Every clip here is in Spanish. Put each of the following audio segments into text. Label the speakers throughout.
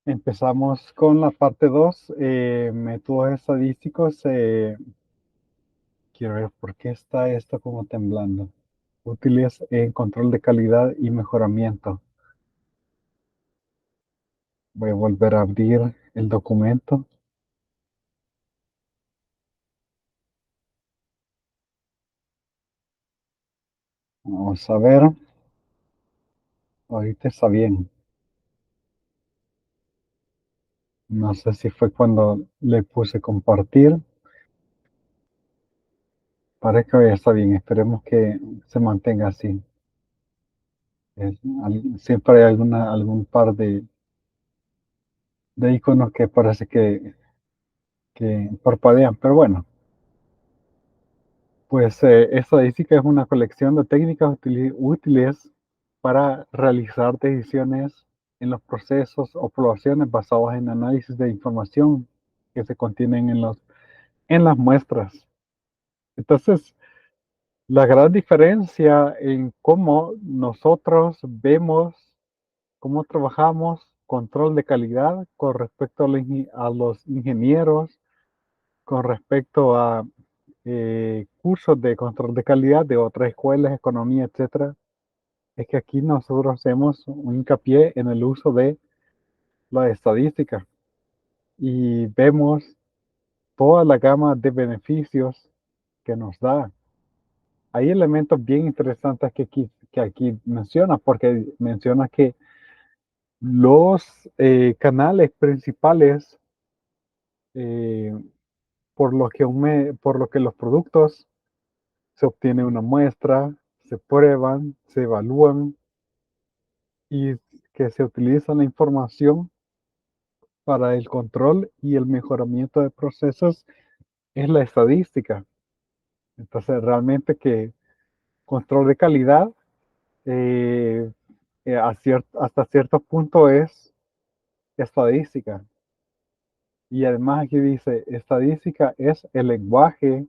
Speaker 1: Empezamos con la parte 2, métodos estadísticos. Quiero ver por qué está esto como temblando. Útiles en control de calidad y mejoramiento. Voy a volver a abrir el documento. Vamos a ver. Ahorita está bien. No sé si fue cuando le puse compartir. Parece que ya está bien. Esperemos que se mantenga así. Siempre hay algún par de iconos que parece que parpadean, pero bueno. Pues estadística es una colección de técnicas útiles para realizar decisiones en los procesos o poblaciones basados en análisis de información que se contienen en las muestras. Entonces, la gran diferencia en cómo nosotros vemos, cómo trabajamos control de calidad con respecto a los ingenieros, con respecto a cursos de control de calidad de otras escuelas, economía, etcétera, es que aquí nosotros hacemos un hincapié en el uso de la estadística y vemos toda la gama de beneficios que nos da. Hay elementos bien interesantes que aquí menciona, porque menciona que los canales principales eh, por lo que los productos se obtiene una muestra, se prueban, se evalúan y que se utiliza la información para el control y el mejoramiento de procesos es la estadística. Entonces, realmente que control de calidad eh, hasta cierto punto es estadística. Y además aquí dice, estadística es el lenguaje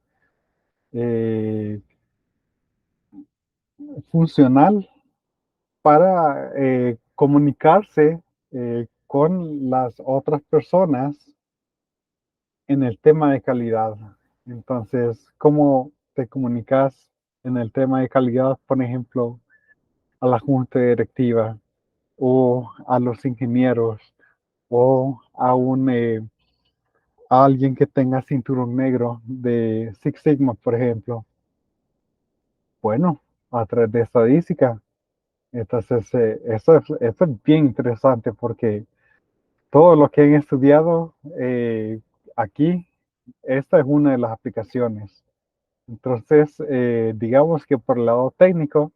Speaker 1: eh, funcional para comunicarse con las otras personas en el tema de calidad. Entonces, ¿cómo te comunicas en el tema de calidad, por ejemplo, a la junta directiva o a los ingenieros o a alguien que tenga cinturón negro de Six Sigma, por ejemplo? Bueno, a través de estadística. Entonces, eso es bien interesante porque todo lo que han estudiado aquí, esta es una de las aplicaciones. Entonces, digamos que por el lado técnico,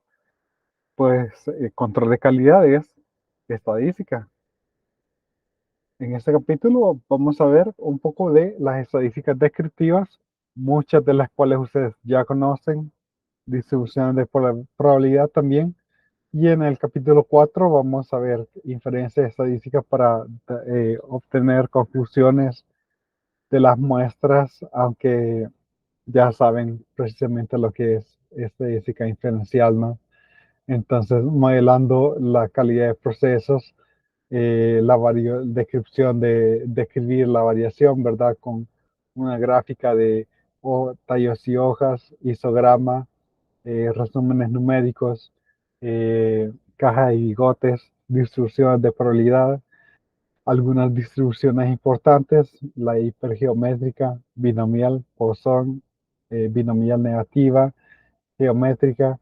Speaker 1: pues control de calidad es estadística. En este capítulo vamos a ver un poco de las estadísticas descriptivas, muchas de las cuales ustedes ya conocen, distribuciones de probabilidad también. Y en el capítulo 4 vamos a ver inferencias estadísticas para obtener conclusiones de las muestras, aunque ya saben precisamente lo que es estadística inferencial, ¿no? Entonces, modelando la calidad de procesos, descripción de describir la variación, ¿verdad? Con una gráfica de tallos y hojas, histograma, resúmenes numéricos, cajas y bigotes, distribuciones de probabilidad, algunas distribuciones importantes, la hipergeométrica, binomial, Poisson, binomial negativa, geométrica,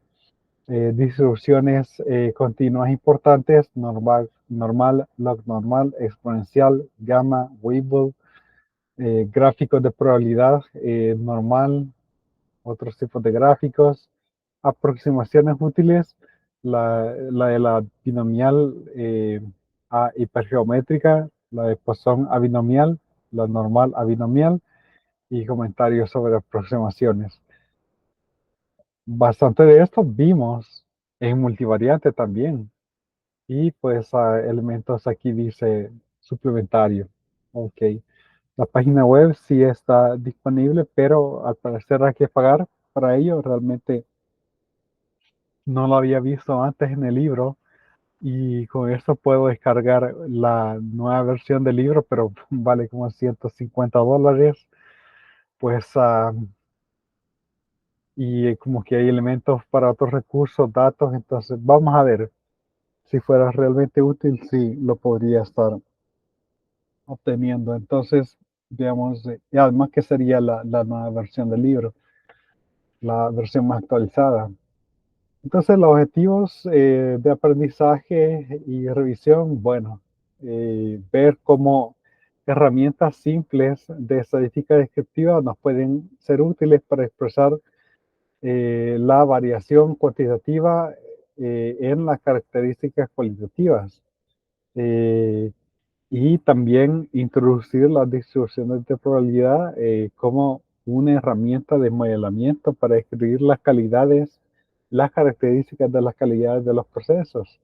Speaker 1: distribuciones continuas importantes, normal, log normal, exponencial, gamma, Weibull, gráficos de probabilidad, normal, otros tipos de gráficos, aproximaciones útiles, la de la binomial a hipergeométrica, la de Poisson a binomial, la normal a binomial y comentarios sobre aproximaciones. Bastante de esto vimos en multivariante también. Y pues elementos aquí dice suplementario. Ok. La página web sí está disponible, pero al parecer hay que pagar para ello. Realmente no lo había visto antes en el libro, y con esto puedo descargar la nueva versión del libro, pero vale como $150. Pues, y como que hay elementos para otros recursos, datos, entonces vamos a ver si fuera realmente útil, si lo podría estar obteniendo. Entonces, digamos, y además que sería la nueva versión del libro, la versión más actualizada. Entonces, los objetivos de aprendizaje y revisión, bueno, ver cómo herramientas simples de estadística descriptiva nos pueden ser útiles para expresar la variación cuantitativa en las características cualitativas. Eh, y también introducir las distribuciones de probabilidad como una herramienta de modelamiento para describir las calidades, las características de las calidades de los procesos.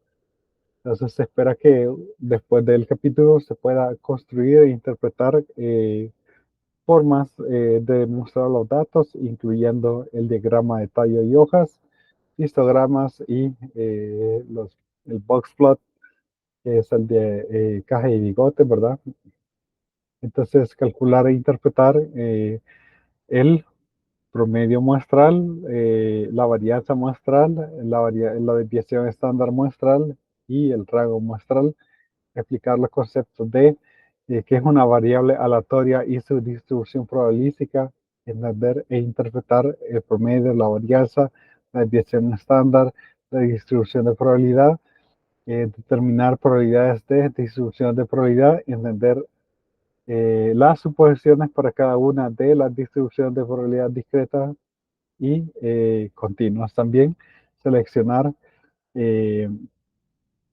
Speaker 1: Entonces se espera que después del capítulo se pueda construir e interpretar formas de demostrar los datos, incluyendo el diagrama de tallo y hojas, histogramas y el box plot, que es el de caja y bigote, ¿verdad? Entonces, calcular e interpretar el promedio muestral, la varianza muestral, la desviación estándar muestral y el rango muestral. Explicar los conceptos de qué es una variable aleatoria y su distribución probabilística, entender e interpretar el promedio, la varianza, la desviación estándar, la distribución de probabilidad, determinar probabilidades de distribución de probabilidad, entender las suposiciones para cada una de las distribuciones de probabilidad discretas y continuas. También seleccionar, eh,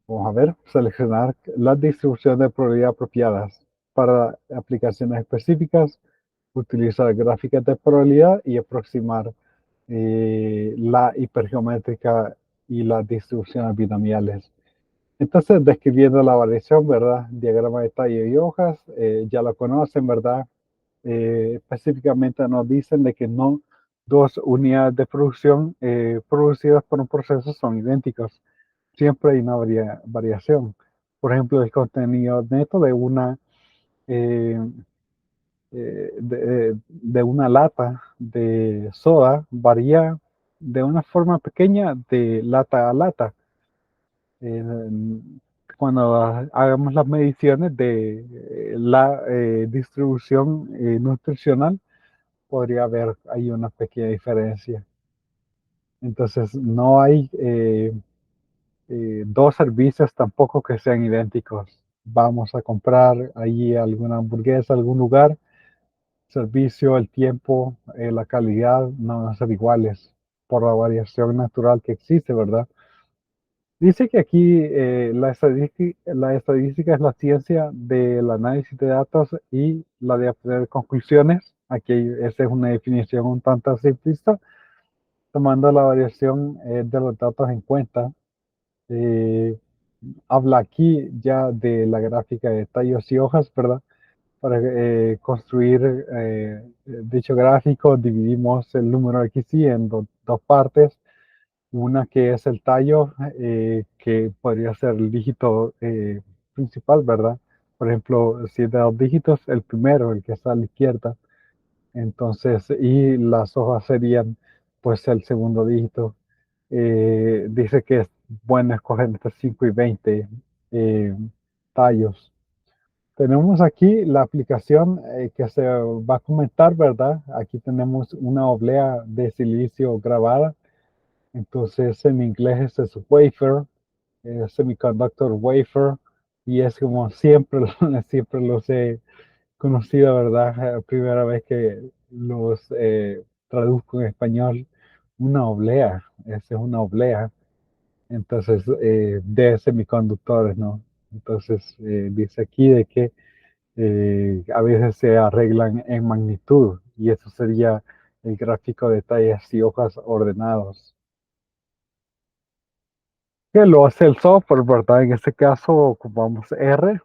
Speaker 1: vamos a ver, seleccionar las distribuciones de probabilidad apropiadas para aplicaciones específicas, utilizar gráficas de probabilidad y aproximar la hipergeométrica y las distribuciones binomiales. Entonces, describiendo la variación, ¿verdad? Diagrama de tallo y hojas, ya lo conocen, ¿verdad? Específicamente nos dicen de que no dos unidades de producción producidas por un proceso son idénticos. Siempre hay una variación. Por ejemplo, el contenido neto de eh, de una lata de soda varía de una forma pequeña de lata a lata. Eh, Cuando hagamos las mediciones de la distribución nutricional, podría haber ahí una pequeña diferencia. Entonces, no hay dos servicios tampoco que sean idénticos. Vamos a comprar ahí alguna hamburguesa, algún lugar, servicio, el tiempo, la calidad no van a ser iguales por la variación natural que existe, ¿verdad? Dice que aquí la estadística es la ciencia del análisis de datos y la de obtener conclusiones. Aquí esa es una definición un tanto simplista, tomando la variación de los datos en cuenta. Eh, Habla aquí ya de la gráfica de tallos y hojas, ¿verdad? Para construir dicho gráfico, dividimos el número XY en dos partes. Una que es el tallo, que podría ser el dígito principal, ¿verdad? Por ejemplo, si es de dos dígitos, el primero, el que está a la izquierda. Entonces, y las hojas serían pues el segundo dígito. Dice que es bueno escoger entre 5 y 20 eh, tallos. Tenemos aquí la aplicación que se va a comentar, ¿verdad? Aquí tenemos una oblea de silicio grabada. Entonces, en inglés es wafer, semiconductor wafer, y es como siempre, siempre los he conocido, ¿verdad? Primera vez que los traduzco en español, una oblea, esa es una oblea. Entonces, de semiconductores, ¿no? Entonces, dice aquí de que a veces se arreglan en magnitud, y eso sería el gráfico de tallas y hojas ordenados. Que lo hace el software, ¿verdad? En este caso ocupamos R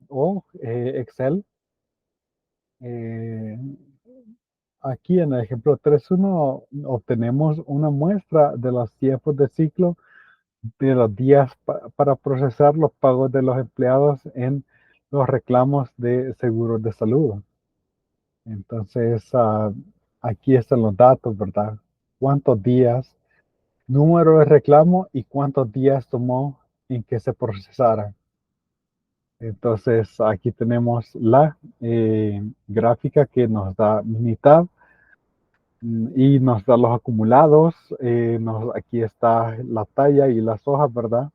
Speaker 1: o Excel. Eh, Aquí en el ejemplo 3.1 obtenemos una muestra de los tiempos de ciclo de los días para procesar los pagos de los empleados en los reclamos de seguros de salud. Entonces, aquí están los datos, ¿verdad? ¿Cuántos días, número de reclamo y cuántos días tomó en que se procesara? Entonces, aquí tenemos la gráfica que nos da mitad y nos da los acumulados. Aquí está la talla y las hojas, ¿verdad?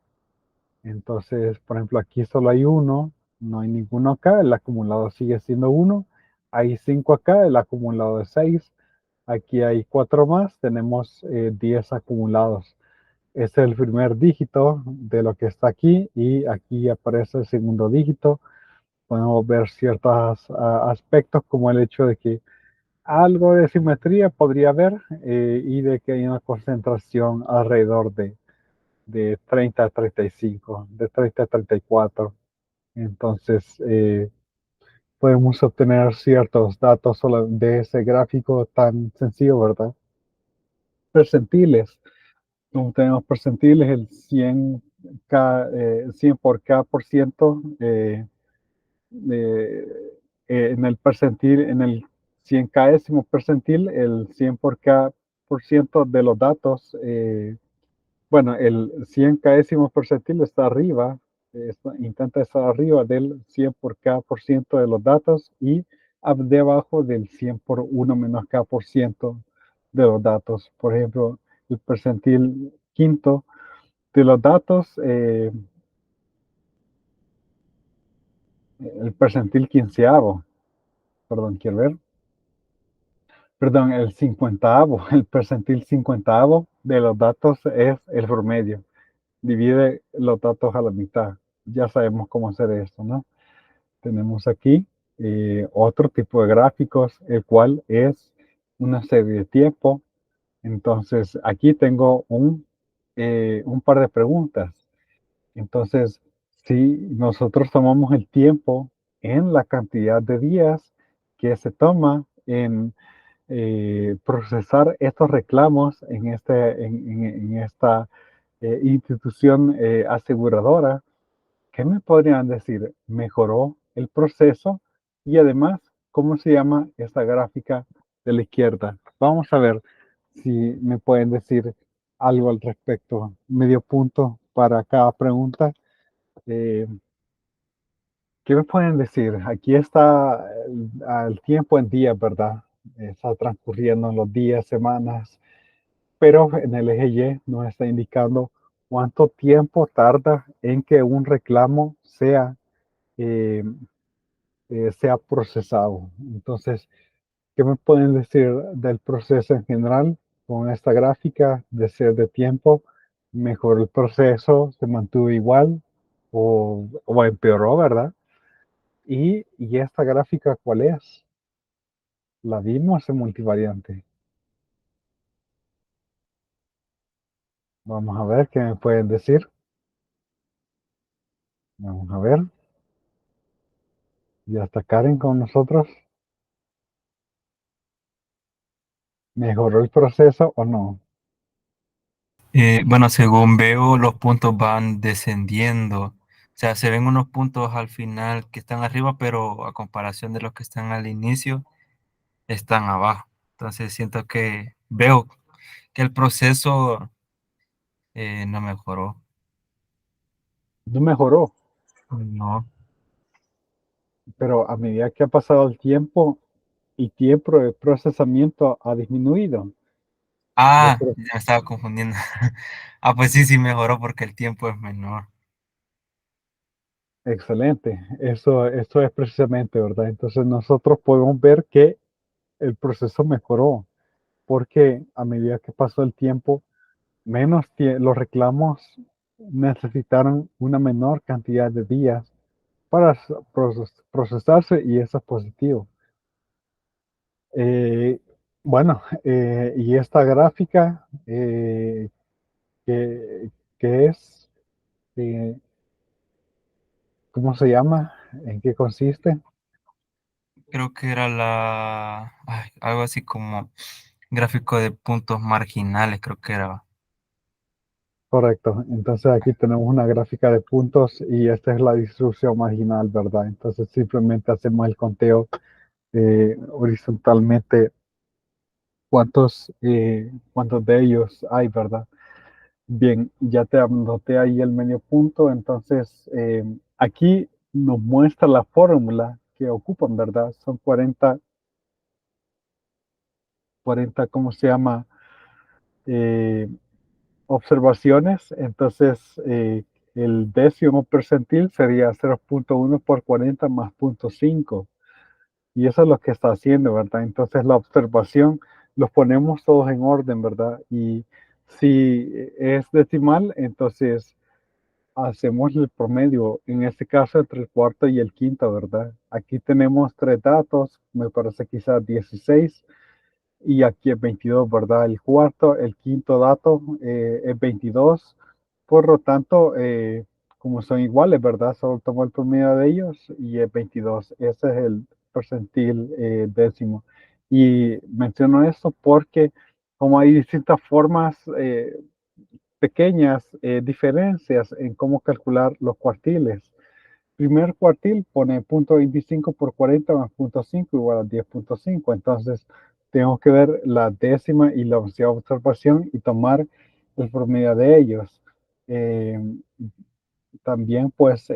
Speaker 1: Entonces, por ejemplo, aquí solo hay uno, no hay ninguno acá, el acumulado sigue siendo uno. Hay 5 acá, el acumulado es 6. Aquí hay 4 más, tenemos 10 acumulados. Este es el primer dígito de lo que está aquí y aquí aparece el segundo dígito. Podemos ver ciertos aspectos como el hecho de que algo de simetría podría haber y de que hay una concentración alrededor de 30 a 35, de 30 a 34. Entonces, podemos obtener ciertos datos solo de ese gráfico tan sencillo, ¿verdad? Percentiles. Como tenemos percentiles, el 100 por cada por ciento de, en el percentil, en el 100º percentil, el 100 por cada por ciento de los datos, bueno, el 100º percentil está arriba, intenta estar arriba del 100 por cada por ciento de los datos y debajo del 100 por 1 menos cada por ciento de los datos. Por ejemplo, el percentil quinto de los datos, el percentil quinceavo, perdón, quiero ver, perdón, el cincuentavo, el percentil cincuentavo de los datos es el promedio. Divide los datos a la mitad. Ya sabemos cómo hacer esto, ¿no? Tenemos aquí otro tipo de gráficos, el cual es una serie de tiempo. Entonces, aquí tengo un par de preguntas. Entonces, si nosotros tomamos el tiempo en la cantidad de días que se toma en procesar estos reclamos en esta institución aseguradora, ¿qué me podrían decir? ¿Mejoró el proceso? Y además, ¿cómo se llama esta gráfica de la izquierda? Vamos a ver si me pueden decir algo al respecto. Medio punto para cada pregunta. Eh, ¿Qué me pueden decir? Aquí está el tiempo en días, ¿verdad? Está transcurriendo en los días, semanas, pero en el eje Y nos está indicando cuánto tiempo tarda en que un reclamo eh, sea procesado. Entonces, ¿qué me pueden decir del proceso en general? Con esta gráfica de ser de tiempo, ¿mejoró el proceso, se mantuvo igual o empeoró, verdad? Y esta gráfica, ¿cuál es? ¿La vimos en multivariante? Vamos a ver qué me pueden decir. Vamos a ver. Ya está Karen con nosotros. ¿Mejoró el proceso o no?
Speaker 2: Bueno, según veo, los puntos van descendiendo. O sea, se ven unos puntos al final que están arriba, pero a comparación de los que están al inicio, están abajo. Entonces siento que veo que el proceso no mejoró.
Speaker 1: No mejoró,
Speaker 2: No.
Speaker 1: pero a medida que ha pasado el tiempo y tiempo de procesamiento ha disminuido. Yo
Speaker 2: Ah,
Speaker 1: creo,
Speaker 2: ya me estaba confundiendo. Ah, pues sí, sí mejoró porque el tiempo es menor.
Speaker 1: excelente. Eso es precisamente, ¿verdad? Entonces nosotros podemos ver que el proceso mejoró porque a medida que pasó el tiempo, los reclamos necesitaron una menor cantidad de días para procesarse y eso es positivo. Eh, bueno, y esta gráfica, ¿qué, qué es? Eh, ¿Cómo se llama? ¿En qué consiste?
Speaker 2: Creo que era algo así como gráfico de puntos marginales, creo que era.
Speaker 1: Correcto. Entonces aquí tenemos una gráfica de puntos y esta es la distribución marginal, ¿verdad? Entonces simplemente hacemos el conteo horizontalmente cuántos de ellos hay, ¿verdad? Bien, ya te anoté ahí el medio punto, entonces aquí nos muestra la fórmula que ocupan, ¿verdad? Son 40, ¿cómo se llama? Eh, observaciones, entonces el décimo percentil sería 0.1 por 40 más 0.5 y eso es lo que está haciendo, ¿verdad? Entonces la observación los ponemos todos en orden, ¿verdad? Y si es decimal, entonces hacemos el promedio, en este caso entre el cuarto y el quinto, ¿verdad? Aquí tenemos tres datos, me parece quizás 16 y aquí es 22, ¿verdad? El quinto dato es 22, por lo tanto, como son iguales, ¿verdad? Solo tomo el promedio de ellos y es 22. Ese es el percentil décimo. Y menciono esto porque como hay distintas formas, pequeñas diferencias en cómo calcular los cuartiles. Primer cuartil pone punto 25 por 40 más punto 5 igual a 10.5. Entonces, tengo que ver la décima y la onceava observación y tomar el promedio de ellos. Eh, también, pues,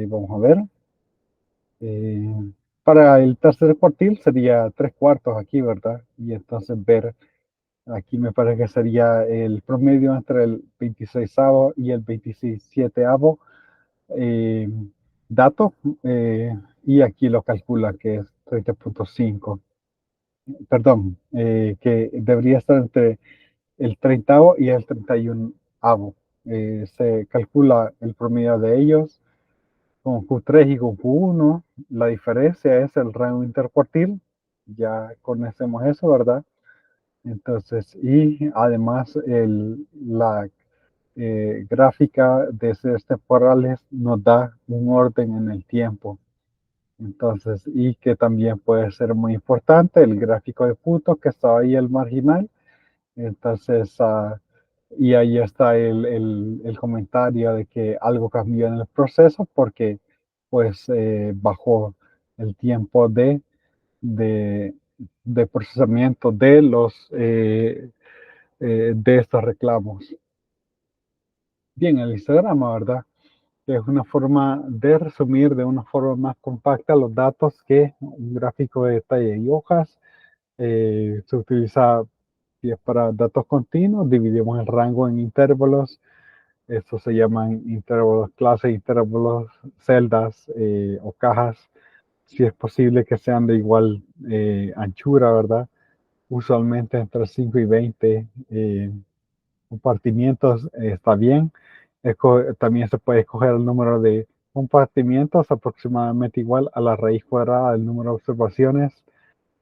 Speaker 1: vamos a ver, eh, para el tercer cuartil sería tres cuartos aquí, ¿verdad? Y entonces ver, aquí me parece que sería el promedio entre el 26 y el 27 eh, dato, y aquí lo calcula que es 30.5, perdón, que debería estar entre el 30 y el 31. Se calcula el promedio de ellos con Q3 y con Q1. La diferencia es el rango intercuartil, ya conocemos eso, ¿verdad? Entonces, y además la gráfica de series temporales nos da un orden en el tiempo. Entonces, y que también puede ser muy importante el gráfico de puntos que está ahí el marginal. Entonces, y ahí está el comentario de que algo cambió en el proceso porque pues bajó el tiempo de, de procesamiento de estos reclamos. Bien, el histograma, ¿verdad? Que es una forma de resumir de una forma más compacta los datos que un gráfico de detalle y hojas. Se utiliza, si es para datos continuos, dividimos el rango en intervalos. Estos se llaman intervalos clase, intervalos celdas o cajas. Si es posible que sean de igual anchura, ¿verdad? Usualmente entre 5 y 20 compartimientos está bien. También se puede escoger el número de compartimientos aproximadamente igual a la raíz cuadrada del número de observaciones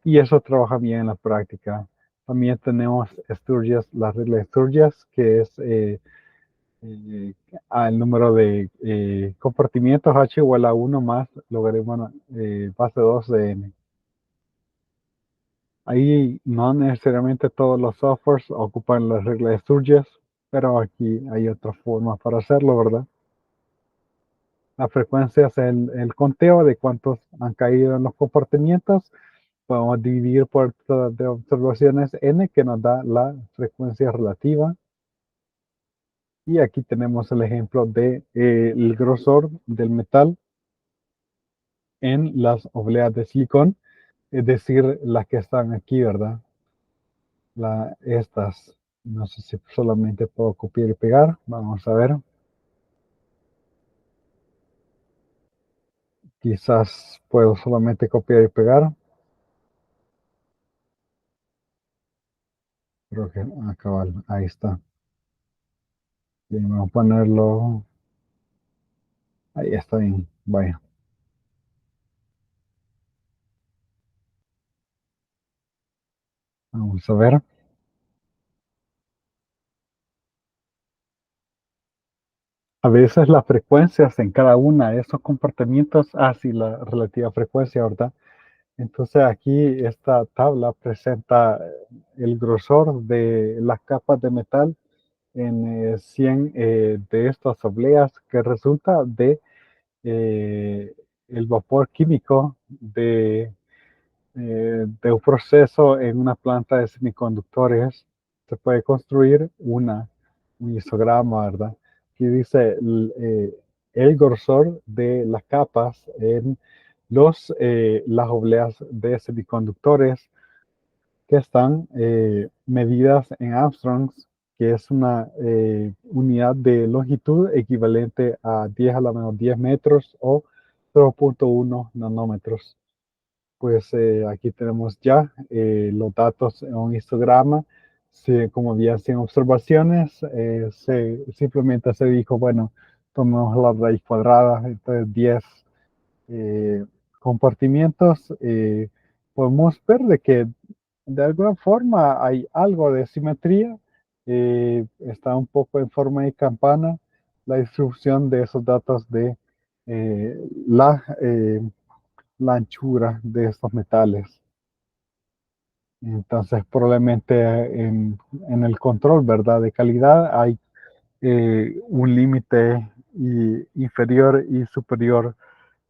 Speaker 1: y eso trabaja bien en la práctica. También tenemos Sturges, la regla de Sturges, que es eh, el número de compartimientos h igual a 1 más logaritmo base 2 de n. Ahí no necesariamente todos los softwares ocupan la regla de Sturges, pero aquí hay otra forma para hacerlo, ¿verdad? La frecuencia es el conteo de cuántos han caído en los comportamientos. Podemos dividir por de observaciones n, que nos da la frecuencia relativa. Y aquí tenemos el ejemplo de el grosor del metal en las obleas de silicón, es decir, las que están aquí, ¿verdad? Estas, no sé si solamente puedo copiar y pegar, vamos a ver. Quizás puedo solamente copiar y pegar. Creo que cabal, ahí está. Y vamos a ponerlo. Ahí está bien. Vaya. Vamos a ver. A veces las frecuencias en cada una de esos comportamientos, así la relativa frecuencia, ¿verdad? Entonces aquí esta tabla presenta el grosor de las capas de metal en 100 de estas obleas que resulta de eh, el vapor químico de un proceso en una planta de semiconductores. Se puede construir un histograma, ¿verdad? Que dice el grosor de las capas en las obleas de semiconductores que están medidas en Armstrongs, que es una unidad de longitud equivalente a 10 a la menos 10 metros o 0.1 nanómetros. Pues aquí tenemos ya los datos en un histograma. Como había 100 observaciones, simplemente se dijo, bueno, tomemos la raíz cuadrada, entonces 10 eh, compartimientos. Podemos ver de que de alguna forma hay algo de simetría. Está un poco en forma de campana la distribución de esos datos de eh, la, eh, la anchura de estos metales. Entonces, probablemente en el control, ¿verdad? De calidad hay un límite inferior y superior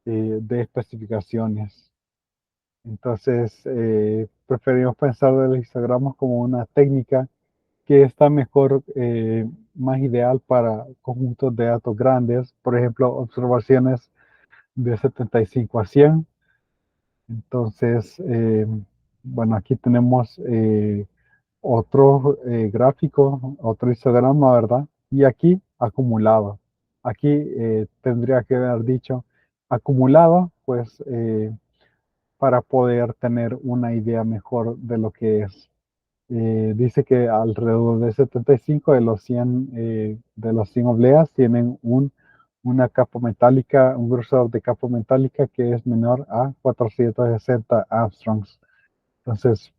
Speaker 1: de especificaciones. Entonces, preferimos pensar del histograma como una técnica que está mejor, más ideal para conjuntos de datos grandes, por ejemplo, observaciones de 75 a 100. Entonces, bueno, aquí tenemos otro gráfico, otro histograma, ¿verdad? Y aquí acumulado. Aquí tendría que haber dicho acumulado, pues para poder tener una idea mejor de lo que es. Dice que alrededor de 75 de los 100, de los 100 obleas tienen una capa metálica, un grosor de capa metálica que es menor a 460 Armstrongs. Entonces,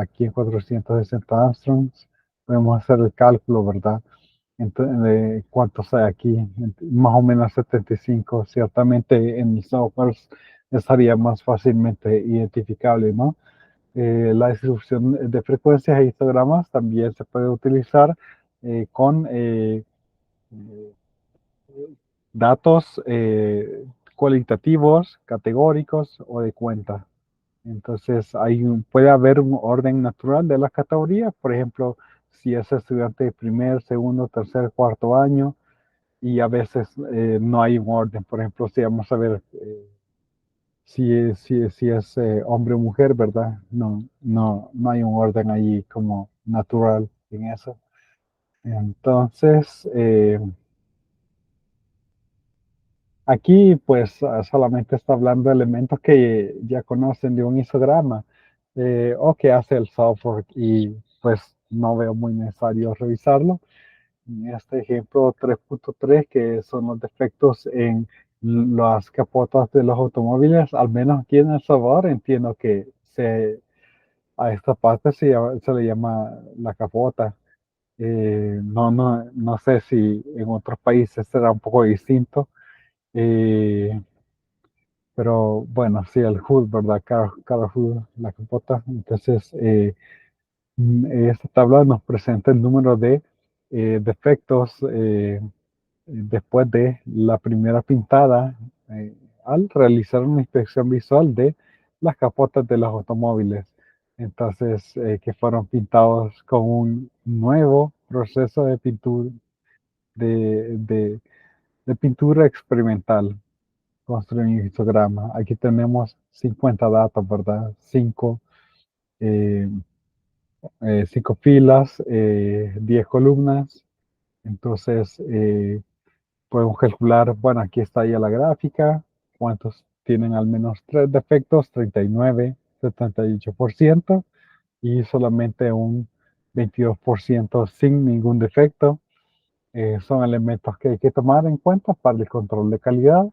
Speaker 1: aquí en 460 Armstrongs podemos hacer el cálculo, ¿verdad? Entonces, ¿cuántos hay aquí? Más o menos 75. Ciertamente en el software estaría más fácilmente identificable, ¿no? La distribución de frecuencias e histogramas también se puede utilizar con datos cualitativos, categóricos o de cuenta. Entonces, puede haber un orden natural de las categorías. Por ejemplo, si es estudiante de primer, segundo, tercer, cuarto año, y a veces no hay un orden. Por ejemplo, si vamos a ver si es hombre o mujer, ¿verdad? No hay un orden ahí como natural en eso. Entonces, aquí pues solamente está hablando de elementos que ya conocen de un histograma o que hace el software y pues no veo muy necesario revisarlo. En este ejemplo 3.3, que son los defectos en las capotas de los automóviles, al menos aquí en El Salvador entiendo que a esta parte se le llama la capota. No sé si en otros países será un poco distinto, eh, pero bueno, sí, el hood, ¿verdad? Cada hood, la capota. Entonces, esta tabla nos presenta el número de defectos después de la primera pintada al realizar una inspección visual de las capotas de los automóviles. Entonces, que fueron pintados con un nuevo proceso de pintura, de, de- de pintura experimental, construir un histograma. Aquí tenemos 50 datos, ¿verdad? Eh, 5 filas, 10 columnas. Entonces, podemos calcular, bueno, aquí está ya la gráfica, cuántos tienen al menos 3 defectos, 39, 78%, y solamente un 22% sin ningún defecto. Son elementos que hay que tomar en cuenta para el control de calidad.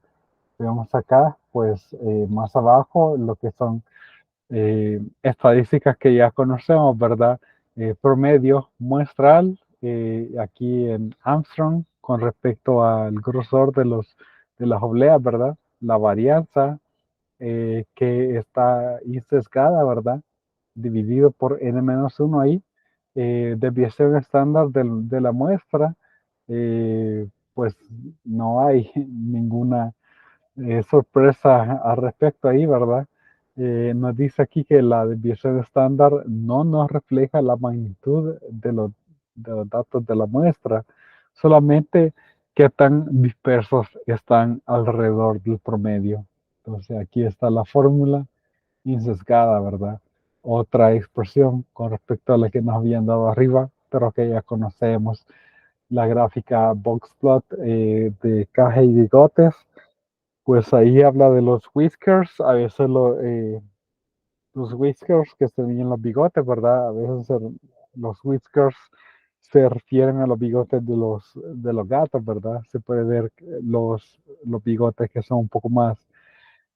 Speaker 1: Vemos acá, pues más abajo, lo que son estadísticas que ya conocemos, ¿verdad? Promedio muestral, aquí en Armstrong, con respecto al grosor de las obleas, ¿verdad? La varianza que está sesgada, ¿verdad? Dividido por n-1 ahí, desviación estándar de la muestra, pues no hay ninguna sorpresa al respecto ahí, ¿verdad? Nos dice aquí que la desviación estándar no nos refleja la magnitud de los datos de la muestra, solamente qué tan dispersos están alrededor del promedio. Entonces aquí está la fórmula insesgada, ¿verdad? Otra expresión con respecto a la que nos habían dado arriba, pero que ya conocemos, la gráfica boxplot de caja y bigotes, pues ahí habla de los whiskers, a veces los whiskers que se ven en los bigotes, ¿verdad? A veces los whiskers se refieren a los bigotes de los gatos, ¿verdad? Se puede ver los bigotes que son un poco más,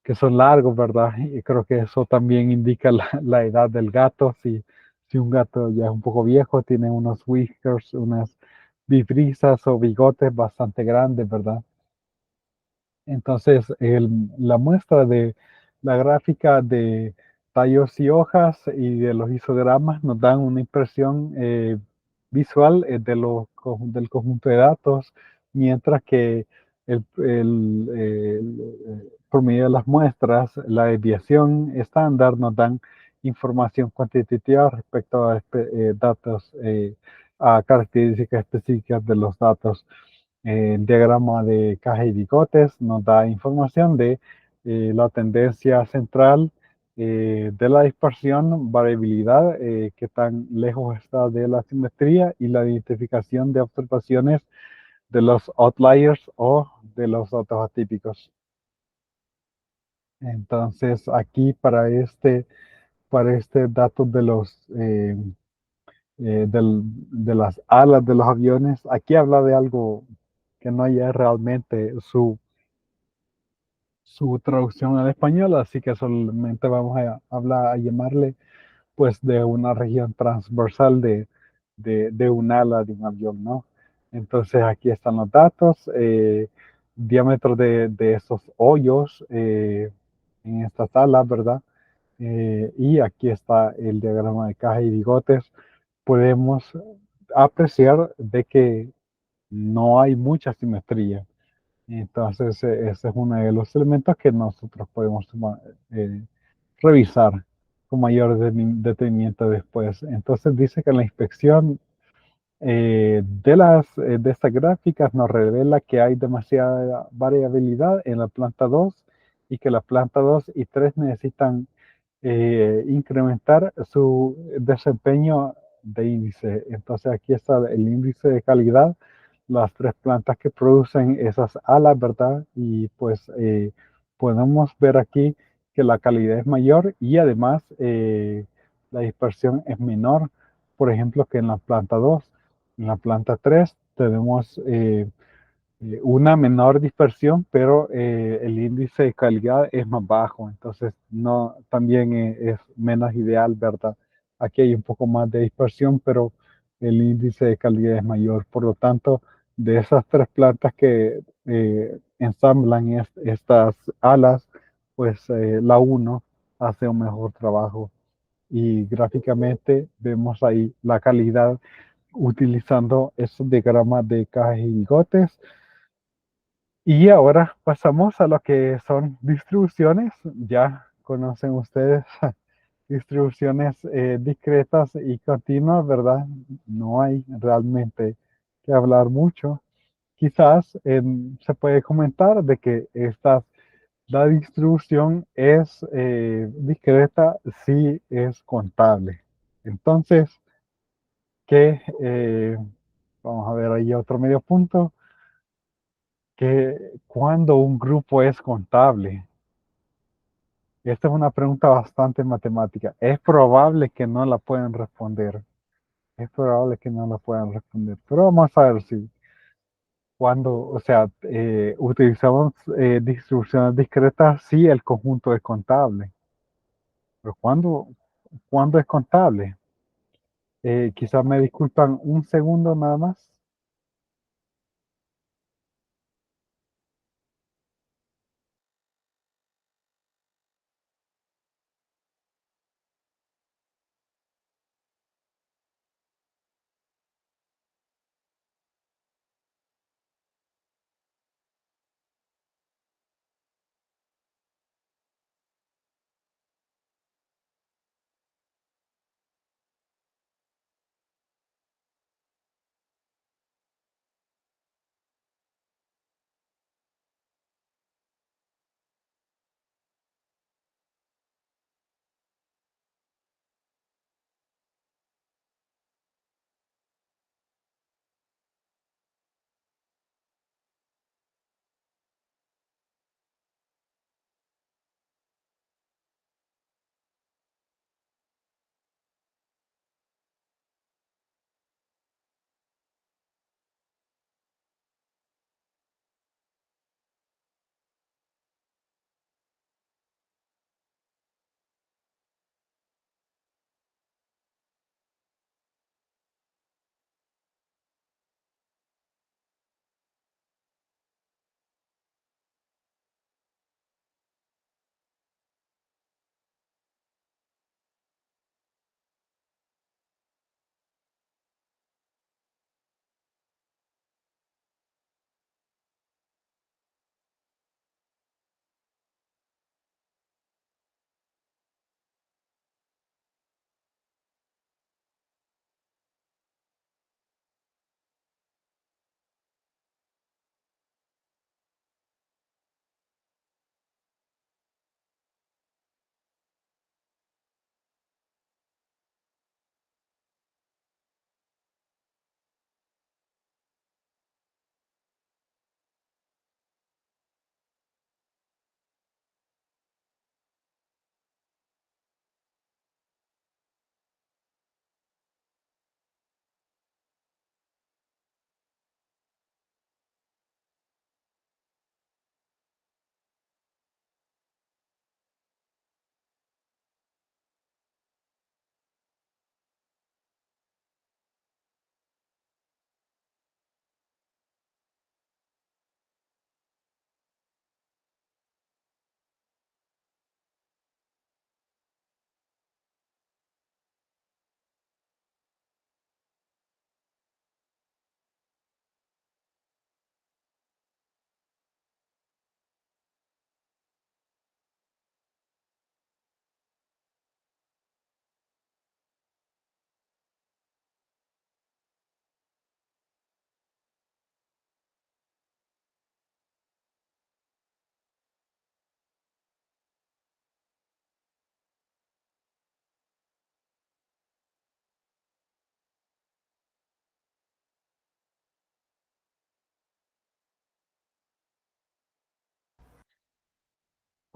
Speaker 1: que son largos, ¿verdad? Y creo que eso también indica la edad del gato. Si un gato ya es un poco viejo, tiene unos whiskers, unas vibrisas o bigotes bastante grandes, ¿verdad? Entonces, la muestra de la gráfica de tallos y hojas y de los histogramas nos dan una impresión visual del conjunto de datos, mientras que el promedio de las muestras, la desviación estándar, nos dan información cuantitativa respecto a datos, a características específicas de los datos. El diagrama de caja y bigotes nos da información de la tendencia central de la dispersión, variabilidad, qué tan lejos está de la simetría y la identificación de observaciones de los outliers o de los datos atípicos. Entonces, aquí para este dato de de las alas de los aviones, aquí habla de algo que no hay realmente su traducción al español, así que solamente vamos a hablar, a llamarle pues de una región transversal de un ala de un avión, ¿no? Entonces aquí están los datos, diámetro de esos hoyos en esta sala, ¿verdad? Y aquí está el diagrama de caja y bigotes. Podemos apreciar de que no hay mucha simetría. Entonces, ese es uno de los elementos que nosotros podemos eh, revisar con mayor detenimiento después. Entonces, dice que la inspección de estas gráficas nos revela que hay demasiada variabilidad en la planta 2 y que la planta 2 y 3 necesitan incrementar su desempeño de índice. Entonces aquí está el índice de calidad, las tres plantas que producen esas alas, ¿verdad? Y pues podemos ver aquí que la calidad es mayor y además la dispersión es menor, por ejemplo, que en la planta 2. En la planta 3 tenemos una menor dispersión, pero el índice de calidad es más bajo, entonces no, también es menos ideal, ¿verdad? Aquí hay un poco más de dispersión, pero el índice de calidad es mayor. Por lo tanto, de esas tres plantas que ensamblan estas alas, pues la uno hace un mejor trabajo. Y gráficamente vemos ahí la calidad utilizando esos diagramas de cajas y bigotes. Y ahora pasamos a lo que son distribuciones. Ya conocen ustedes distribuciones discretas y continuas, ¿verdad? No hay realmente que hablar mucho. Quizás se puede comentar de que la distribución es discreta si es contable. Entonces, que vamos a ver ahí otro medio punto, que cuando un grupo es contable. Esta es una pregunta bastante matemática. Es probable que no la puedan responder. Es probable que no la puedan responder. Pero vamos a ver si cuando, o sea, utilizamos distribuciones discretas si el conjunto es contable. Pero cuando es contable. Quizás me disculpan un segundo nada más.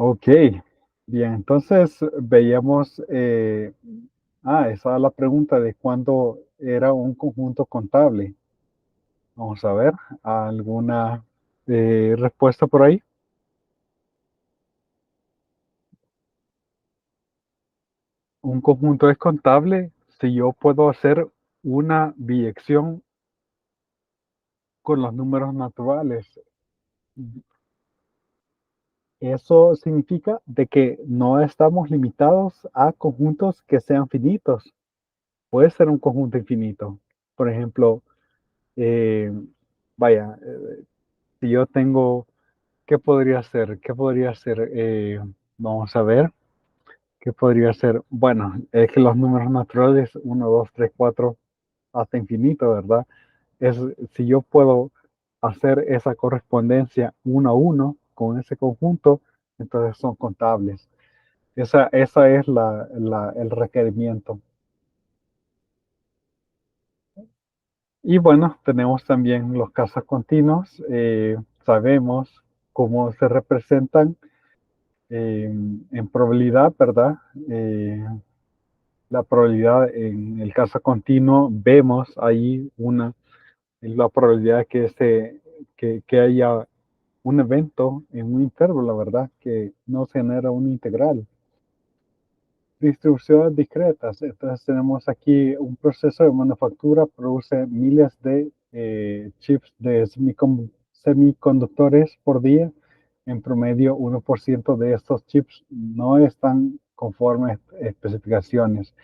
Speaker 1: Ok, bien, entonces veíamos, esa es la pregunta de cuándo era un conjunto contable. Vamos a ver, ¿alguna respuesta por ahí? Un conjunto es contable si yo puedo hacer una biyección con los números naturales. Eso significa de que no estamos limitados a conjuntos que sean finitos. Puede ser un conjunto infinito. Por ejemplo, eh, vaya, si yo tengo, ¿qué podría ser? ¿Qué podría ser? Vamos a ver, ¿qué podría ser? Bueno, es que los números naturales, uno, 2, 3, 4, hasta infinito, ¿verdad? Es si yo puedo hacer esa correspondencia uno a uno con ese conjunto, entonces son contables. Esa es el requerimiento. Y bueno, tenemos también los casos continuos. Sabemos cómo se representan en probabilidad, ¿verdad? La probabilidad en el caso continuo, vemos ahí la probabilidad que haya un evento en un intervalo, ¿verdad? Que no se genera una integral. Distribuciones discretas. Entonces tenemos aquí un proceso de manufactura, produce miles de chips de semiconductores por día. En promedio, 1% de estos chips no están conforme a especificaciones.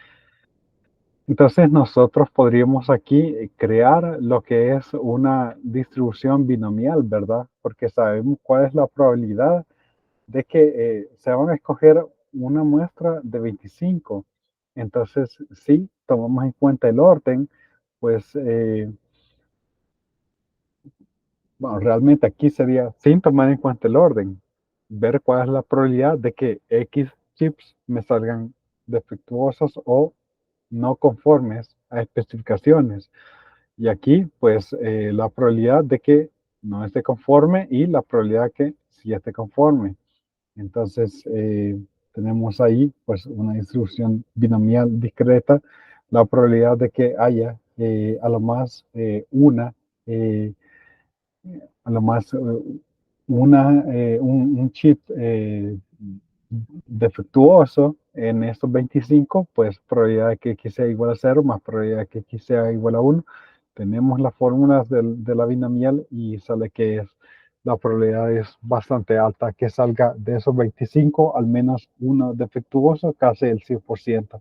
Speaker 1: Entonces nosotros podríamos aquí crear lo que es una distribución binomial, ¿verdad? Porque sabemos cuál es la probabilidad de que se van a escoger una muestra de 25. Entonces, si tomamos en cuenta el orden, pues, bueno, realmente aquí sería sin tomar en cuenta el orden, ver cuál es la probabilidad de que X chips me salgan defectuosos o no conformes a especificaciones. Y aquí, pues, la probabilidad de que no esté conforme y la probabilidad que sí esté conforme. Entonces, tenemos ahí pues una distribución binomial discreta, la probabilidad de que haya a lo más eh, a lo más un chip defectuoso en estos 25, pues probabilidad de que X sea igual a cero más probabilidad de que X sea igual a uno. Tenemos las fórmulas de la binomial y sale que la probabilidad es bastante alta que salga de esos 25 al menos uno defectuoso, casi el 100%.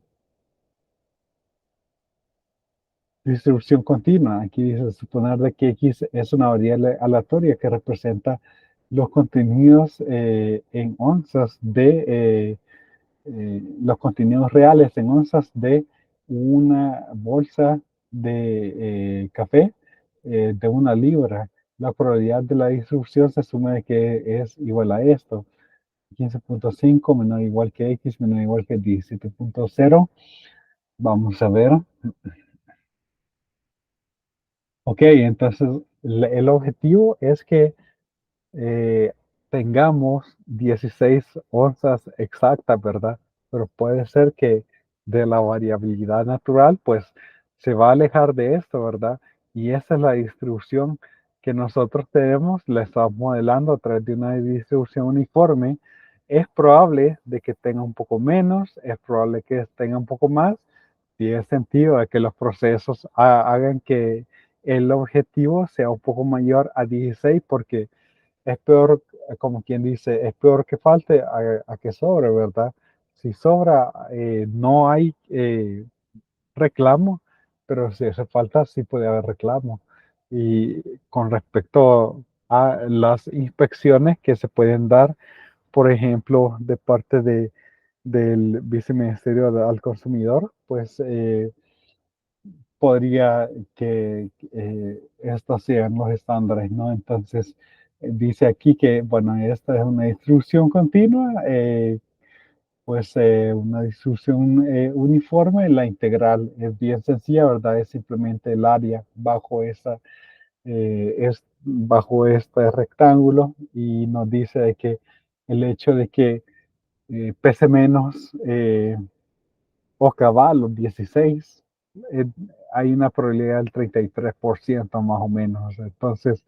Speaker 1: Distribución continua. Aquí dice suponer de que X es una variable aleatoria que representa los contenidos en onzas los contenidos reales en onzas de una bolsa de café de 1 libra. La probabilidad de la distribución se asume que es igual a esto. 15.5 menor o igual que X menor o igual que 17.0. Vamos a ver. Ok, entonces el objetivo es que eh, tengamos 16 onzas exactas, ¿verdad? Pero puede ser que de la variabilidad natural, pues se va a alejar de esto, ¿verdad? Y esa es la distribución que nosotros tenemos, la estamos modelando a través de una distribución uniforme. Es probable de que tenga un poco menos, es probable que tenga un poco más, tiene sentido de que los procesos hagan que el objetivo sea un poco mayor a 16 porque es peor, como quien dice, es peor que falte a que sobre, ¿verdad? Si sobra, no hay reclamo, pero si hace falta, sí puede haber reclamo. Y con respecto a las inspecciones que se pueden dar, por ejemplo, de parte del Viceministerio al Consumidor, pues podría que estos sean los estándares, ¿no? Entonces, dice aquí que, bueno, esta es una distribución continua, pues una distribución uniforme, la integral es bien sencilla, ¿verdad? Es simplemente el área bajo este rectángulo y nos dice de que el hecho de que pese menos o cabal los 16, eh, hay una probabilidad del 33% más o menos. Entonces,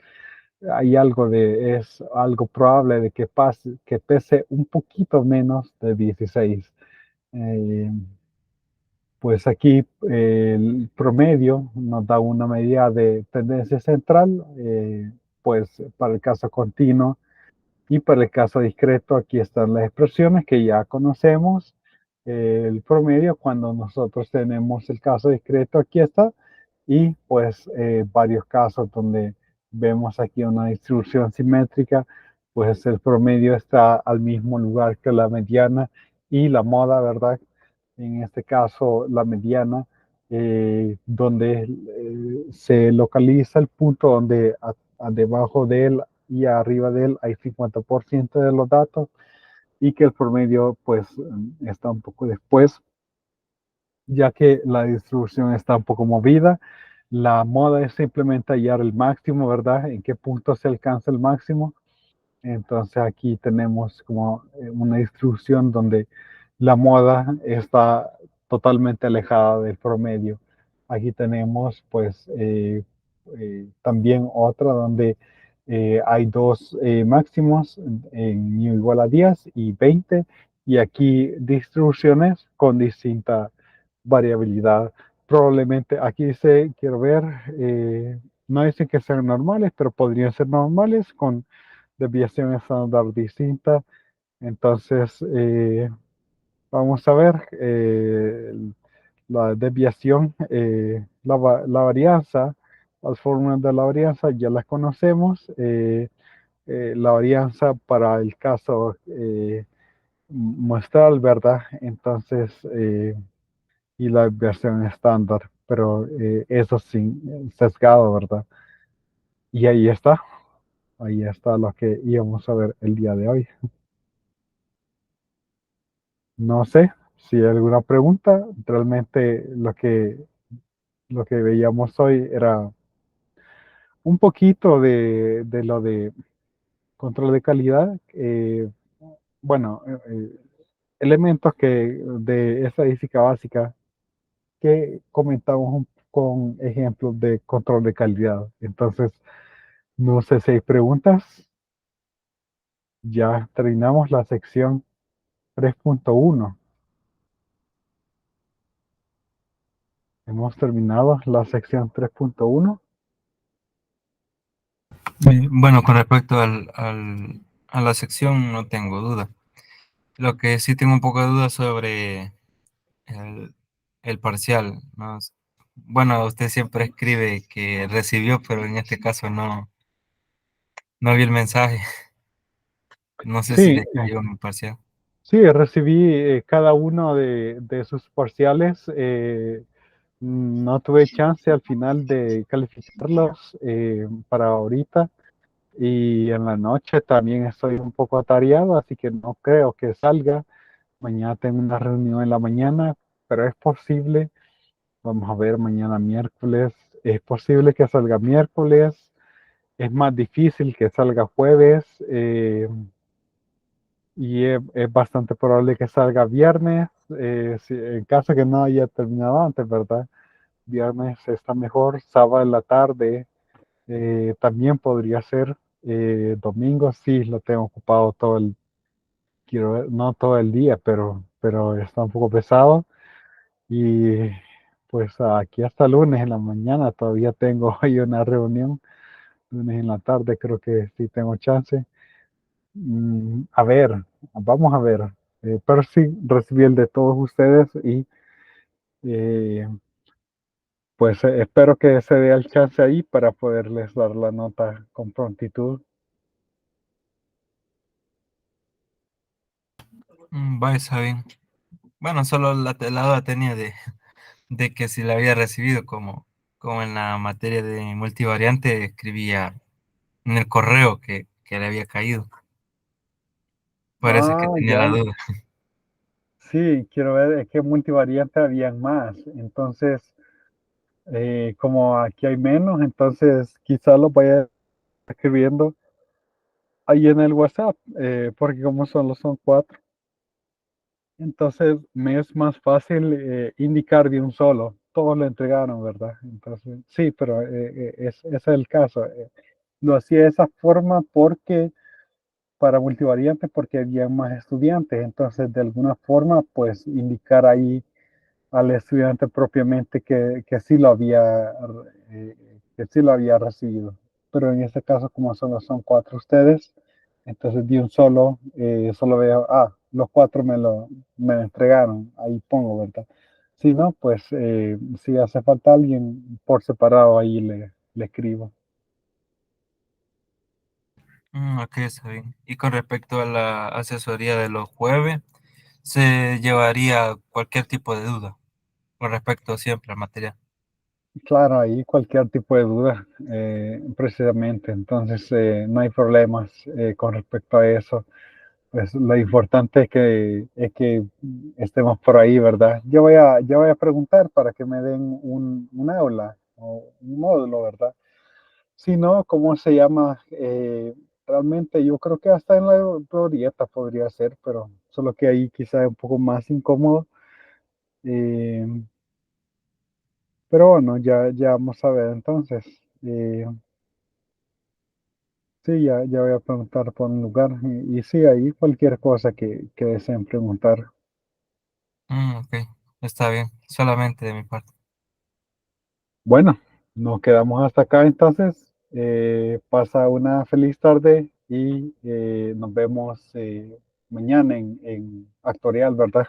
Speaker 1: hay algo es algo probable de que que pese un poquito menos de 16. Eh, pues aquí el promedio nos da una medida de tendencia central, pues para el caso continuo y para el caso discreto, aquí están las expresiones que ya conocemos. El promedio, cuando nosotros tenemos el caso discreto, aquí está. Y pues varios casos donde vemos aquí una distribución simétrica, pues el promedio está al mismo lugar que la mediana y la moda, ¿verdad? En este caso, la mediana, donde se localiza el punto donde debajo de él y arriba de él hay 50% de los datos y que el promedio pues está un poco después, ya que la distribución está un poco movida. La moda es simplemente hallar el máximo, ¿verdad? En qué punto se alcanza el máximo. Entonces aquí tenemos como una distribución donde la moda está totalmente alejada del promedio. Aquí tenemos pues también otra donde hay dos máximos en u igual a 10 y 20 y aquí distribuciones con distinta variabilidad. Probablemente aquí dice, quiero ver, no dice que sean normales, pero podrían ser normales con desviación estándar distinta. Entonces, vamos a ver la desviación, la varianza, las fórmulas de la varianza ya las conocemos. La varianza para el caso muestral, ¿verdad? Entonces, y la versión estándar, pero eso sin sesgado, ¿verdad? Y ahí está lo que íbamos a ver el día de hoy. No sé si hay alguna pregunta. Realmente lo que veíamos hoy era un poquito de lo de control de calidad. Bueno, elementos que de estadística básica que comentamos con ejemplos de control de calidad. Entonces, no sé si hay preguntas. Ya terminamos la sección 3.1. Hemos terminado la sección 3.1.
Speaker 2: Bueno, con respecto a la sección no tengo duda. Lo que sí tengo un poco de duda sobre el, el parcial, ¿no? Bueno, usted siempre escribe que recibió, pero en este caso no vi el mensaje. No sé si
Speaker 1: Sí,
Speaker 2: le cayó mi parcial.
Speaker 1: sí, recibí cada uno de sus parciales. No tuve chance al final de calificarlos para ahorita y en la noche también estoy un poco atareado, así que no creo que salga. Mañana tengo una reunión en la mañana, pero es posible. Vamos a ver mañana miércoles. Es posible que salga miércoles. Es más difícil que salga jueves. Y es bastante probable que salga viernes, en caso que no haya terminado antes, ¿verdad? Viernes está mejor, sábado en la tarde también podría ser, domingo sí lo tengo ocupado quiero ver, no todo el día, pero está un poco pesado y pues aquí hasta lunes en la mañana todavía tengo hoy una reunión, lunes en la tarde creo que sí tengo chance. A ver, vamos a ver. Pero sí, recibí el de todos ustedes y eh, pues espero que se dé el chance ahí para poderles dar la nota con prontitud.
Speaker 2: Va, está bien. Bueno, solo la duda tenía de que si la había recibido, como en la materia de multivariante escribía en el correo que le había caído. Por eso es que
Speaker 1: Ah,
Speaker 2: tenía la
Speaker 1: ya.
Speaker 2: duda.
Speaker 1: Sí, quiero ver, es que multivariante habían más. Entonces, como aquí hay menos, entonces quizá lo vaya escribiendo ahí en el WhatsApp, porque como solo son cuatro. Entonces me es más fácil indicar de un solo. Todos lo entregaron, ¿verdad? Entonces, sí, pero ese es el caso. Lo hacía de esa forma porque para multivariante, porque había más estudiantes. Entonces, de alguna forma, pues indicar ahí al estudiante propiamente que sí lo había, eh, que sí lo había recibido. Pero en este caso, como solo son cuatro ustedes, entonces de un solo, solo veo, los cuatro me lo entregaron, ahí pongo, ¿verdad? Si no, pues si hace falta alguien por separado, ahí le escribo.
Speaker 2: Ok, está bien. Y con respecto a la asesoría de los jueves, se llevaría cualquier tipo de duda con respecto siempre al material.
Speaker 1: Claro, ahí cualquier tipo de duda, precisamente. Entonces, no hay problemas con respecto a eso. Pues lo importante es que estemos por ahí, ¿verdad? Yo voy a preguntar para que me den un aula o un módulo, ¿verdad? Si no, ¿cómo se llama? Realmente yo creo que hasta en la glorieta podría ser, pero solo que ahí quizá es un poco más incómodo. Eh, pero bueno, ya vamos a ver entonces. Eh, sí, ya voy a preguntar por un lugar. Y sí, ahí cualquier cosa que deseen preguntar.
Speaker 2: Ok, está bien. Solamente de mi parte.
Speaker 1: Bueno, nos quedamos hasta acá entonces. Pasa una feliz tarde y nos vemos mañana en Actorial, ¿verdad?